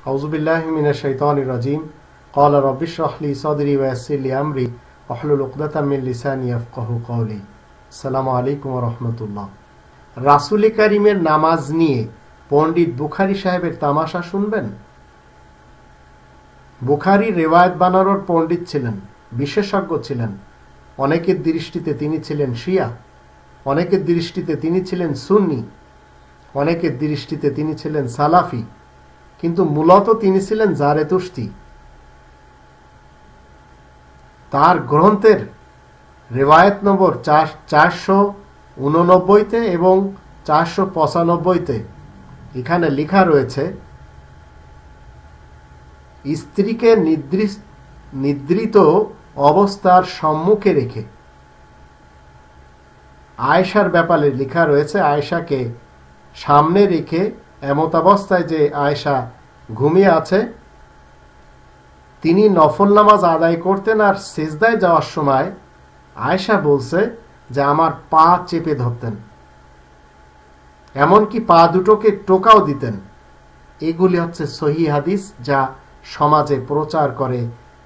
আউযু বিল্লাহি মিনাশ শাইতানির রাজিম। ক্বালা রাব্বি ইশরাহ লি সাদরি ওয়া ইয়াসসির লি আমরি ওয়াহলুল উকদাতাম মিন লিসানি ইয়াফকাহু কওলি। আসসালামু আলাইকুম ওয়া রাহমাতুল্লাহ। রাসূল কারীমের নামাজ নিয়ে পণ্ডিত বুখারী সাহেবের তামাশা শুনবেন? বুখারী রিওয়ায়াত বানানোর পণ্ডিত ছিলেন, বিশেষজ্ঞ ছিলেন। অনেকের দৃষ্টিতে তিনি ছিলেন শিয়া, অনেকের দৃষ্টিতে তিনি ছিলেন সুন্নি, অনেকের দৃষ্টিতে তিনি ছিলেন সালাফি, কিন্তু মূলত তিনি ছিলেন জারেতুশতি। তার গ্রন্থের রিওয়ায়াত নম্বর 489 এবং 495 এখানে লেখা রয়েছে, স্ত্রীকে নিদ্রিত অবস্থার সম্মুখে রেখে আয়েশার ব্যাপারে লেখা রয়েছে, আয়েশাকে সামনে রেখে এমত অবস্থায় যে আয়েশা ঘুমিয়ে আছে, তিনি নফল নামাজ আদায় করতেন আর সিজদায় যাওয়ার সময় আয়েশা বলছে যে আমার পা চেপে ধরতেন, এমনকি পা দুটোকে টোকাও দিতেন। এগুলি হচ্ছে সহিহ হাদিস, যা সমাজে প্রচার করে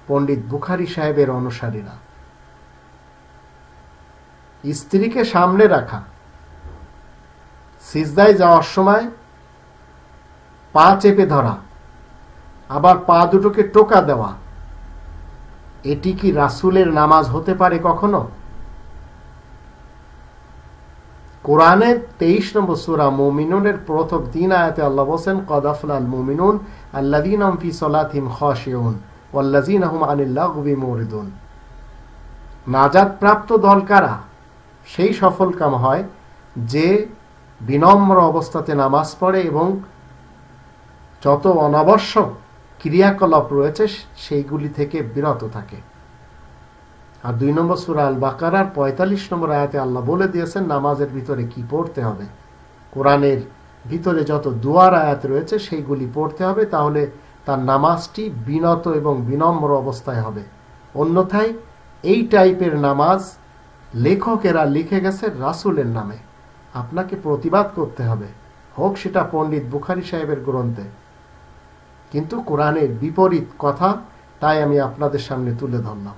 পণ্ডিত বুখারী সাহেবের অনুসারীরা। স্ত্রীকে সামনে রাখা, সিজদায় যাওয়ার সময় পা চেপে ধরা, আবার পা দুটোকে টোকা দেওয়া, এটি কি রাসূলের নামাজ হতে পারে কখনো? কোরআনের 23 নম্বর সূরা মুমিনুনের প্রথম 3 আয়াতে আল্লাহ বলেন, ক্বাদ আফলাল মুমিনুন আল্লাযীনা হুম ফি সালাতিহিম খাশিউন ওয়াল্লাযীনা হুম আনিল লাগবি মুরিদুন। নাজাত প্রাপ্ত দল কারা? সেই সফলকাম হয় যে বিনম্র অবস্থাতে নামাজ পড়ে এবং যত অনাবশ্যক ক্রিয়াকলাপ রয়েছে সেইগুলি থেকে বিরত থাকে। আর 2 নম্বর সূরা আল বাকারার 45 নম্বর আয়াতে আল্লাহ বলে দিয়েছেন নামাজের ভিতরে কি পড়তে হবে। কোরআনের ভিতরে যত দুয়ার আয়াত রয়েছে সেইগুলি পড়তে হবে, তাহলে তার নামাজটি বিনত এবং বিনম্র অবস্থায় হবে। অন্যথায় এই টাইপের নামাজ লেখকেরা লিখে গেছে রাসূলের নামে, আপনাকে প্রতিবাদ করতে হবে, হোক সেটা পণ্ডিত বুখারী সাহেবের গ্রন্থে, কিন্তু কোরআনের বিপরীত কথা, তাই আমি আপনাদের সামনে তুলে ধরলাম।